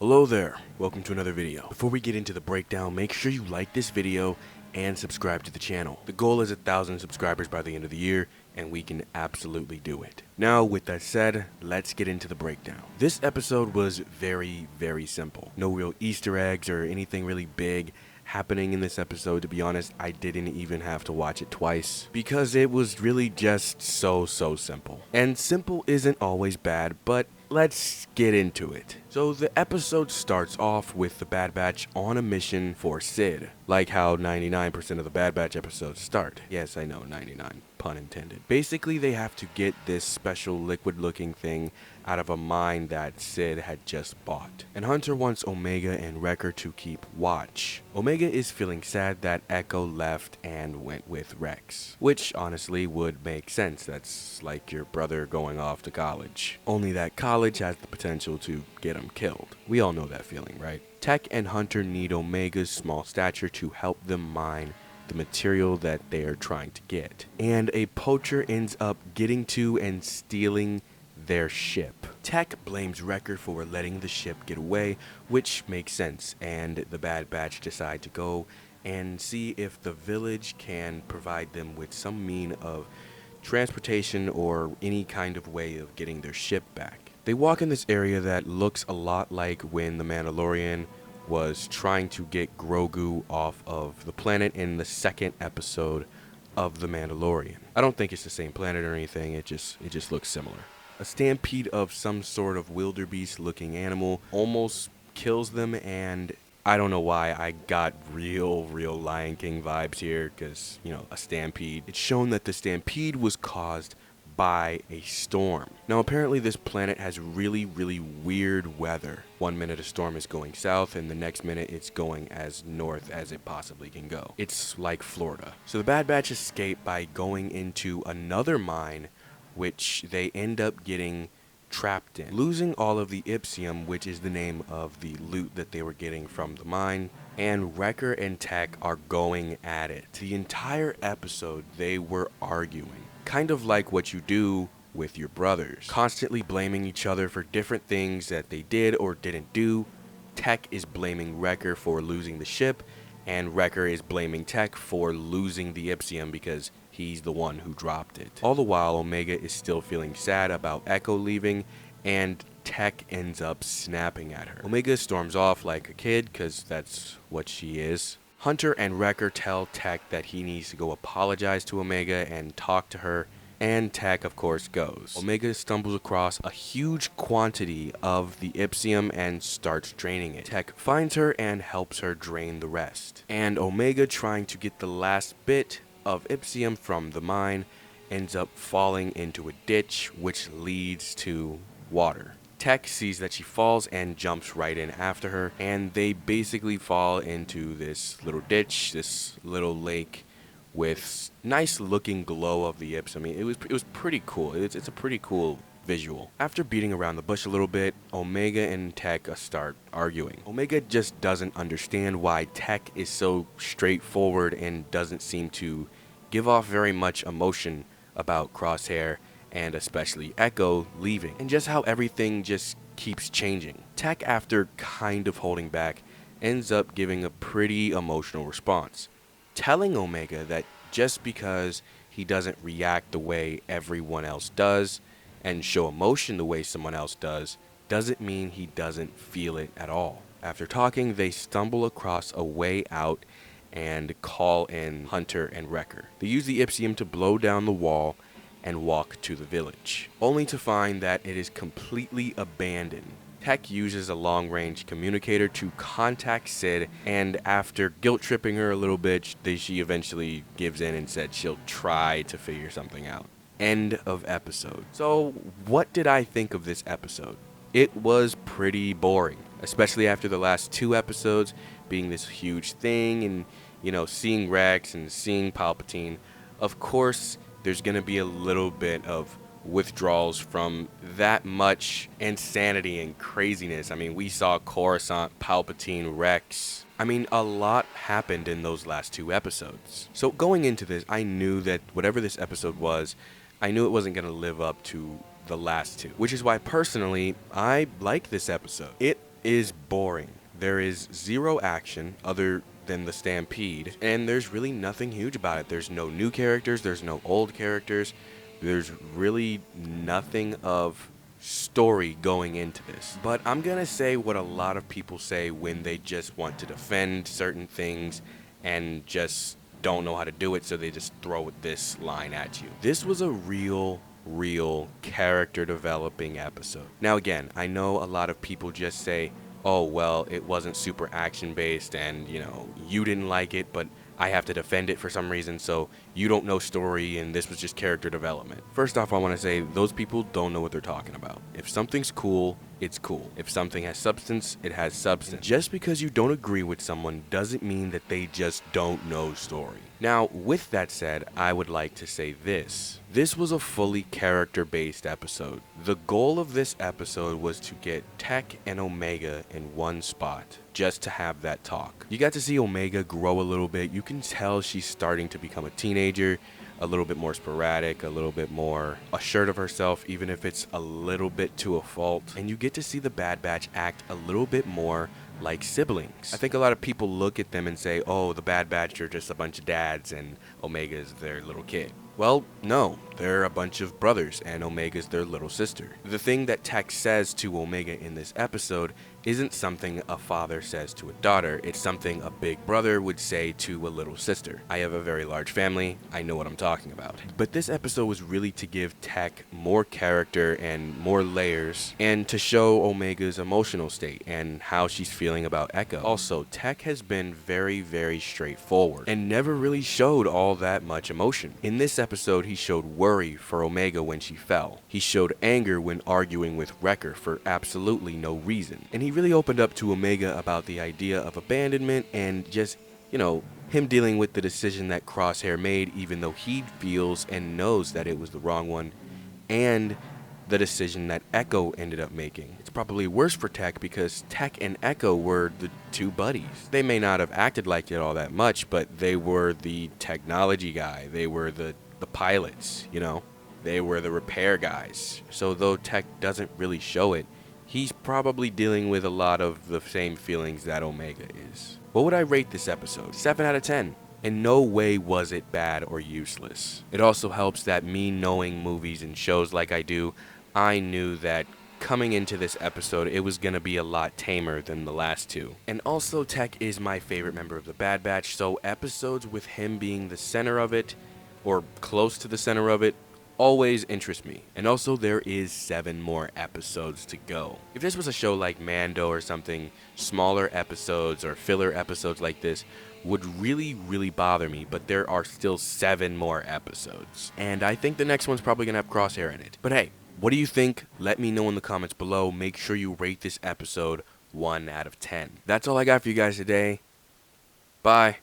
Hello there, welcome to another video. Before we get into the breakdown, make sure you like this video and subscribe to the channel. The goal is 1,000 subscribers by the end of the year, and we can absolutely do it. Now, with that said, let's get into the breakdown. This episode was very simple. No real Easter eggs or anything really big happening in this episode. To be honest, I didn't even have to watch it twice because it was really just so simple. And simple isn't always bad, but let's get into it. So the episode starts off with the Bad Batch on a mission for Sid, like how 99% of the Bad Batch episodes start. Yes, I know, 99, pun intended. Basically, they have to get this special liquid-looking thing out of a mine that Sid had just bought. And Hunter wants Omega and Wrecker to keep watch. Omega is feeling sad that Echo left and went with Rex, which honestly would make sense. That's like your brother going off to college. Only that college has the potential to get him killed. We all know that feeling, right? Tech and Hunter need Omega's small stature to help them mine the material that they are trying to get. And a poacher ends up getting to and stealing their ship. Tech blames Wrecker for letting the ship get away, which makes sense, and the Bad Batch decide to go and see if the village can provide them with some mean of transportation or any kind of way of getting their ship back. They walk in this area that looks a lot like when the Mandalorian was trying to get Grogu off of the planet in the second episode of The Mandalorian. I don't think it's the same planet or anything, it just looks similar. A stampede of some sort of wildebeest looking animal almost kills them, and I don't know why I got real Lion King vibes here, because, you know, a stampede. It's shown that the stampede was caused by a storm. Now apparently this planet has really weird weather. One minute a storm is going south and the next minute it's going as north as it possibly can go. It's like Florida. So the Bad Batch escape by going into another mine, which they end up getting trapped in, losing all of the Ipsium, which is the name of the loot that they were getting from the mine, and Wrecker and Tech are going at it. The entire episode they were arguing, kind of like what you do with your brothers, constantly blaming each other for different things that they did or didn't do. Tech is blaming Wrecker for losing the ship, and Wrecker is blaming Tech for losing the Ipsium because he's the one who dropped it. All the while, Omega is still feeling sad about Echo leaving, and Tech ends up snapping at her. Omega storms off like a kid, because that's what she is. Hunter and Wrecker tell Tech that he needs to go apologize to Omega and talk to her, and Tech of course goes. Omega stumbles across a huge quantity of the Ipsium and starts draining it. Tech finds her and helps her drain the rest. And Omega, trying to get the last bit of Ipsium from the mine, ends up falling into a ditch which leads to water. Tech sees that she falls and jumps right in after her, and they basically fall into this little ditch, this little lake with nice looking glow of the Ipsium. I mean, it was pretty cool. It's a pretty cool visual. After beating around the bush a little bit, Omega and Tech start arguing. Omega just doesn't understand why Tech is so straightforward and doesn't seem to give off very much emotion about Crosshair and especially Echo leaving, and just how everything just keeps changing. Tech, after kind of holding back, ends up giving a pretty emotional response, telling Omega that just because he doesn't react the way everyone else does and show emotion the way someone else does, doesn't mean he doesn't feel it at all. After talking, they stumble across a way out and call in Hunter and Wrecker. They use the Ipsium to blow down the wall and walk to the village, only to find that it is completely abandoned. Tech uses a long-range communicator to contact Sid, and after guilt-tripping her a little bit, she eventually gives in and said she'll try to figure something out. End of episode. So what did I think of this episode? It was pretty boring, especially after the last two episodes being this huge thing and, you know, seeing Rex and seeing Palpatine. Of course, there's going to be a little bit of withdrawals from that much insanity and craziness. I mean, we saw Coruscant, Palpatine, Rex. I mean, a lot happened in those last two episodes. So going into this, I knew that whatever this episode was, I knew it wasn't going to live up to the last two, which is why personally I like this episode. It is boring. There is zero action other than the stampede, and there's really nothing huge about it. There's no new characters, there's no old characters, there's really nothing of story going into this. But I'm gonna say what a lot of people say when they just want to defend certain things and just don't know how to do it, so they just throw this line at you. This was a real character developing episode. Now again, I know a lot of people just say, oh well, it wasn't super action based and you didn't like it, but I have to defend it for some reason, so you don't know story and this was just character development. First off, I want to say those people don't know what they're talking about. If something's cool, it's cool. If something has substance, it has substance. Just because you don't agree with someone doesn't mean that they just don't know story. Now, with that said, I would like to say this. This was a fully character-based episode. The goal of this episode was to get Tech and Omega in one spot, just to have that talk. You got to see Omega grow a little bit. You can tell she's starting to become a teenager, a little bit more sporadic, a little bit more assured of herself, even if it's a little bit to a fault. And you get to see the Bad Batch act a little bit more like siblings. I think a lot of people look at them and say, oh, the Bad Batch are just a bunch of dads and Omega's their little kid. Well, no, they're a bunch of brothers and Omega's their little sister. The thing that Tech says to Omega in this episode isn't something a father says to a daughter, it's something a big brother would say to a little sister. I have a very large family, I know what I'm talking about. But this episode was really to give Tech more character and more layers, and to show Omega's emotional state and how she's feeling about Echo. Also, Tech has been very straightforward and never really showed all that much emotion. In this episode, he showed worry for Omega when she fell. He showed anger when arguing with Wrecker for absolutely no reason. And he really opened up to Omega about the idea of abandonment and just, him dealing with the decision that Crosshair made, even though he feels and knows that it was the wrong one, and the decision that Echo ended up making. It's probably worse for Tech because Tech and Echo were the two buddies. They may not have acted like it all that much, but they were the technology guy. They were the pilots, They were the repair guys. So though Tech doesn't really show it, he's probably dealing with a lot of the same feelings that Omega is. What would I rate this episode? 7 out of 10. In no way was it bad or useless. It also helps that me knowing movies and shows like I do, I knew that coming into this episode, it was going to be a lot tamer than the last two. And also, Tech is my favorite member of the Bad Batch, so episodes with him being the center of it, or close to the center of it, always interest me. And also, there is 7 more episodes to go. If this was a show like Mando or something, smaller episodes or filler episodes like this would really bother me, but there are still 7 more episodes. And I think the next one's probably gonna have Crosshair in it. But hey, what do you think? Let me know in the comments below. Make sure you rate this episode 1 out of 10. That's all I got for you guys today. Bye.